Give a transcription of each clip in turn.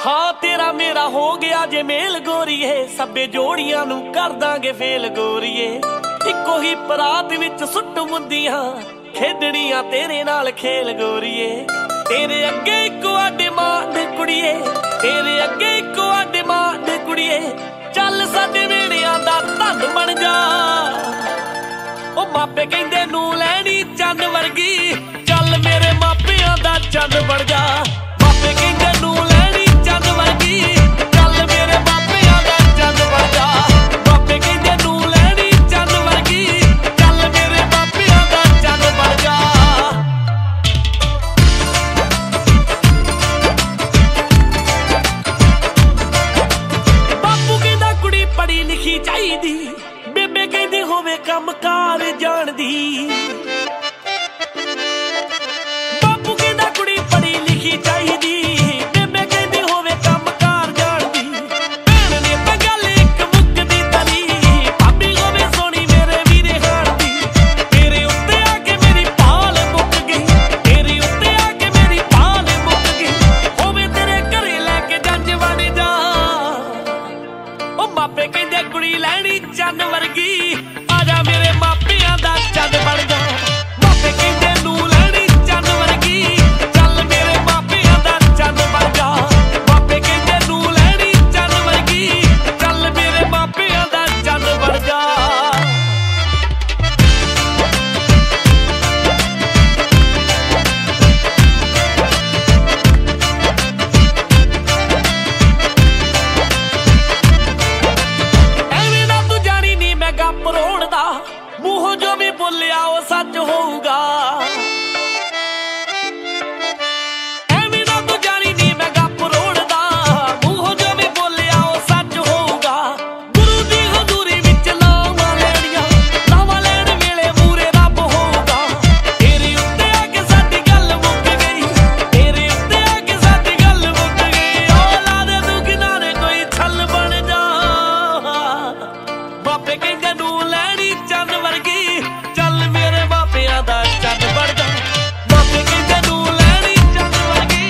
हाँ तेरा मेरा हो गया जे मेल गोरीए, सब्बे जोड़ियां नू कर दांगे फेल गोरीए। इको ही परात विच सुट मुंदियां खेडणियां तेरे नाल खेल गोरीए। तेरे अगे इको आ डिमांड कुड़िए, तेरे अगे इको आ डिमांड कुड़िए। चल साडे वेड़ियां दा धन बन जा, ओ मापे कहंदे नू लैनी चंद वर्गी। चल मेरे मापियां दा चंद बन जा, मापे कहंदे नू लैनी चंद वर्गी। चल मेरे मापियां दा चंद बन जा, मापे कहंदे नू लैनी चंद वर्गी। चल मेरे मापियां दा चंद बन जा। बापू कहंदा कुड़ी पढ़ी लिखी चाहीदी, बेबे कहंदी होवे काम कार जाणदी। बापू कहंदा कुड़ी पढ़ी लिखी चाहीदी, बेबे कहंदी होवे काम कार जाणदी। भैण ने तां गल इक मुक्कदी तली, भाभी होवे सोहणी मेरे वीरे हाण दी। तेरे उत्ते आके मेरी पाल मुक गई, तेरे उत्ते आके मेरी पाल मुक गई। होवे तेरे घरे लैके जंज बन जा, ओ मापे कहंदे कुड़ी लैनी चंद वर्गी। आजा मेरे मापियां दा चंद बन जा, मापे कहंदे नू लैनी चंद वर्गी। चल मेरे मापियां दा चंद बन जा, मापे कहंदे नू लैनी चंद वर्गी। चल मेरे मापियां दा चंद बन जा। ਐਵੇਂ ਨਾ ਤੂੰ ਜਾਣੀ ਨੀ ਮੈਂ ਗੱਪ ਰੋੜਦਾ, ਮੂੰਹੋਂ ਜੋ ਵੀ ਬੋਲਿਆ ਉਹ ਸੱਚ ਹੋਊਗਾ। ਐਵੇਂ ਨਾ ਤੂੰ ਜਾਣੀ ਨੀ ਮੈਂ ਗੱਪ ਰੋੜਦਾ, ਮੂੰਹੋਂ ਜੋ ਵੀ ਬੋਲਿਆ ਉਹ ਸੱਚ ਹੋਊਗਾ। ਗੁਰੂ ਦੀ ਹਜ਼ੂਰੀ ਵਿੱਚ ਲਾਵਾਂ ਲੈਣੀਆਂ, ਲਾਵਾਂ ਲੈਣ ਵੇਲੇ ਮੂਰੇ ਰੱਬ ਹੋਊਗਾ। ਤੇਰੇ ਉੱਤੇ ਆ ਕੇ ਸਾਡੀ ਗੱਲ ਮੁੱਕ ਗਈ, ਤੇਰੇ ਉੱਤੇ ਆ ਕੇ ਸਾਡੀ ਗੱਲ ਮੁੱਕ ਗਈ। ਉਹ ਲਾ ਦੇ ਤੂੰ ਕਿਨਾਰੇ ਕੋਈ ਛੱਲ ਬਣ ਜਾ, ਮਾਪੇ ਕਹਿੰਦੇ ਨੂੰ ਲੈਣੀ ਚੰਦ ਵਰਗੀ। ਚੱਲ ਮੇਰੇ ਮਾਪਿਆਂ ਦਾ ਚੰਦ ਬਣ ਜਾ, ਮਾਪੇ ਕਹਿੰਦੇ ਨੂੰ ਲੈਣੀ ਚੰਦ ਵਰਗੀ।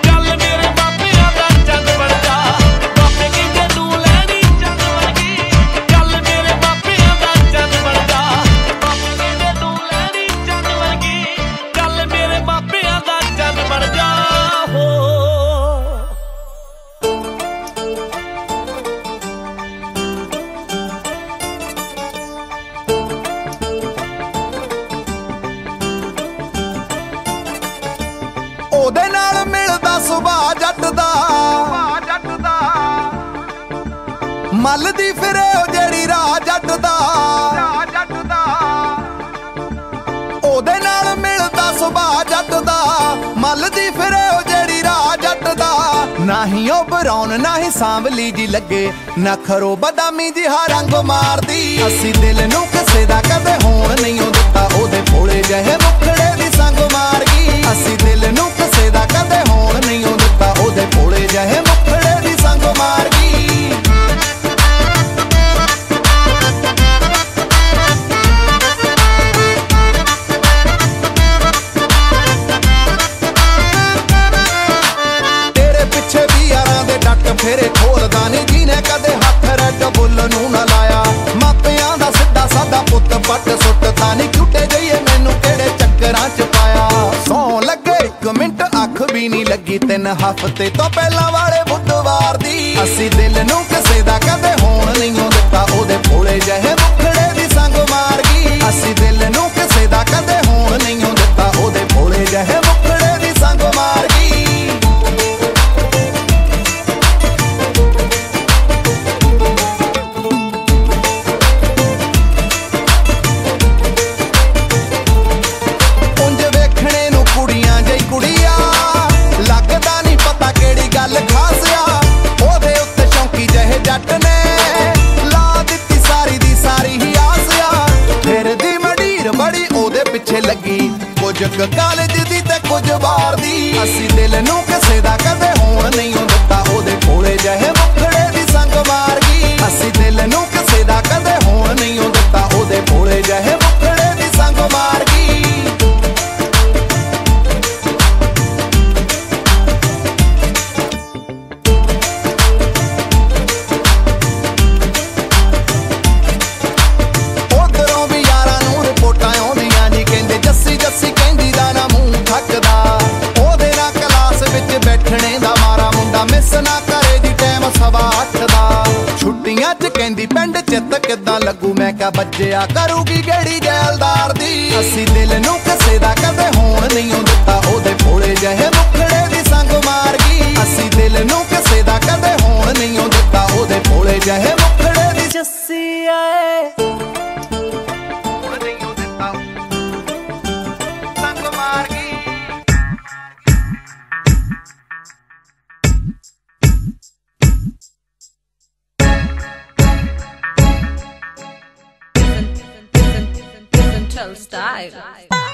ਚੱਲ ਮੇਰੇ ਮਾਪਿਆਂ ਦਾ ਚੰਦ ਬਣ ਜਾ, ਮਾਪੇ ਕਹਿੰਦੇ ਨੂੰ ਲੈਣੀ ਚੰਦ ਵਰਗੀ। ਚੱਲ ਮੇਰੇ ਮਾਪਿਆਂ ਦਾ ਚੰਦ ਬਣ ਜਾ, ਮਾਪੇ ਕਹਿੰਦੇ ਨੂੰ ਲੈਣੀ ਚੰਦ ਵਰਗੀ। ਚੱਲ ਮੇਰੇ ਮਾਪਿਆਂ ਦਾ ਚੰਦ ਬਣ ਜਾ ਹੋ। ਉਹਦੇ ਨਾਲ ਮਿਲਦਾ ਸੁਭਾਅ ਜੱਟ ਦਾ, ਮੱਲ ਦੀ ਫਿਰੇ ਉਹ ਜਿਹੜੀ ਰਾਹ ਜੱਟ ਦਾ। ਉਹਦੇ ਨਾਲ ਮਿਲਦਾ ਸੁਭਾਅ ਜੱਟ ਦਾ, ਮੱਲ ਦੀ ਫਿਰੇ ਉਹ ਜਿਹੜੀ ਰਾਹ ਜੱਟ ਦਾ। ਨਾ ਹੀ ਉਹ ਬਰਾਉਨ ਨਾ ਹੀ ਸਾਂਵਲੀ ਜੀ ਲੱਗੇ, ਨਖਰੋ ਬਦਾਮੀ ਜਿਹਾ ਰੰਗ ਮਾਰਦੀ। ਅਸੀਂ ਦਿਲ ਨੂੰ ਕਿਸੇ ਦਾ ਕਦੇ ਹੋਣ ਨਹੀਂ ਓ ਦਿੱਤਾ, ਉਹਦੇ ਭੋਲੇ ਜਿਹੇ ਮੁਖੜੇ ਦੀ ਸੰਗ ਮਾਰ ਗਈ। ਅਸੀਂ ਦਿਲ ਨੂੰ ਕਿਸੇ ਦਾ ਕਦੇ ਹੋਣ ਨਹੀਂ ਓ ਦਿੱਤਾ, ਉਹਦੇ ਭੋਲੇ ਜਿਹੇ ਮੁਖੜੇ ਦੀ ਸੰਗ ਮਾਰ ਗਈ। ਤੇਰੇ ਪਿੱਛੇ ਵੀ ਯਾਰਾਂ ਦੇ ਡੱਟ ਫੇਰੇ ਖੋਲਦਾ ਨੀ, ਜਿਹਨੇ ਕਦੇ ਹੱਥ ਰੈੱਡ ਬੁੱਲ ਨੂੰ ਨਾ ਲਾਇਆ। ਮਾਪਿਆਂ ਦਾ ਸਿੱਧਾ ਸਾਦਾ ਪੁੱਤ ਪੱਟ ਸੁੱਟਦਾ ਨੀ, ਝੂਟੇ ਜਈਏ ਮੈਨੂੰ ਕਿਹੜੇ ਚੱਕਰਾਂ ਚ ਪਾਇਆ। ਸੌਂ ਲੱਗੇ 1 ਮਿੰਟ ਅੱਖ ਵੀ ਨਹੀਂ ਲੱਗੀ, 3 ਹਫ਼ਤੇ ਤੋਂ ਪਹਿਲਾਂ ਵਾਲੇ ਬੁੱਧਵਾਰ ਦੀ। ਅਸੀਂ ਦਿਲ ਨੂੰ ਕਿਸੇ ਦਾ ਕਦੇ ਹੋਣ ਨਹੀਂ ਓ ਦਿੱਤਾ, ਉਹਦੇ ਭੋਲੇ ਜਿਹੇ ਮੁਖੜੇ ਦੀ ਸੰਗ ਮਾਰ ਗਈ। ਅਸੀਂ ਦਿਲ ਨੂੰ ਕਿਸੇ ਦਾ ਕਦੇ ਹੋਣ ਨਹੀਂ ਓ ਦਿੱਤਾ, ਉਹਦੇ ਭੋਲੇ ਜਿਹੇ ਮੁਖੜੇ ਦੀ ਸੰਗ ਮਾਰ ਗਈ। ਉਂਝ ਵੇਖਣੇ ਨੂੰ ਕੁੜੀਆਂ ਜਿਹੀ ਕੁੜੀਆ, ਲੱਗਦਾ ਨਹੀਂ ਪਤਾ ਕਿਹੜੀ ਗੱਲ ਖਾਸ ਆ। ਉਹਦੇ ਉੱਤੇ ਸ਼ੌਂਕੀ ਜਿਹੇ ਜੱਟ ਨੇ ਲਾ ਦਿੱਤੀ ਸਾਰੀ ਦੀ ਸਾਰੀ ਹੀ ਆਸ ਆ। ਫਿਰਦੀ ਮਡੀਰ ਬੜੀ ਉਹਦੇ ਪਿੱਛੇ ਲੱਗੀ, ਕੁਝ ਕਾਲਜ ਦੀ ਤੇ ਕੁਝ ਬਾਹਰ ਦੀ। ਅਸੀਂ ਦਿਲ ਨੂੰ ਕਿਸੇ ਦਾ ਕਦੇ ਹੋਣ ਨਹੀਂ ਓ ਦਿੱਤਾ, ਉਹਦੇ ਭੋਲੇ ਜਿਹੇ ਮੁਖੜੇ ਦੀ ਸੰਗ ਮਾਰ ਗਈ। ਅਸੀਂ ਦਿਲ ਨੂੰ ਕਿਸੇ ਦਾ ਕਦੇ ਹੋਣ ਨਹੀਂ ਓ ਦਿੱਤਾ, ਉਹਦੇ ਭੋਲੇ ਜਿਹੇ ਮੁਖੜੇ ਦੀ ਸੰਗ ਮਾਰ ਗਈ। ਕਿੱਦਾਂ ਲੱਗੂ ਮੈਂ ਕਿਹਾ ਬੱਜਿਆ ਕਰੂਗੀ ਗੇੜੀ ਜੈਲਦਾਰ ਦੀ ਅਸੀਂ ਦਿਲ ਨੂੰ ਕਿਸੇ ਦਾ ਕਦੇ ਹੋਣ ਨਹੀਂ ਦਿੱਤਾ ਉਹਦੇ ਭੋਲੇ ਜਿਹੇ ਮੁਖੜੇ ਦੀ ਸੰਗ ਮਾਰ ਗਈ ਅਸੀਂ ਦਿਲ ਨੂੰ ਕਿਸੇ ਦਾ ਕਦੇ ਹੋਣ ਨਹੀਂ ਦਿੱਤਾ ਉਹਦੇ ਭੋਲੇ ਜਿਹੇ ਮੁਖੜੇ ਦੀ ਜੱਸੀ ਆਏ ਹੋਣ ਨਹੀਂ ਦਿੱਤਾ ਸੰਗ ਮਾਰ ਗਈ Style.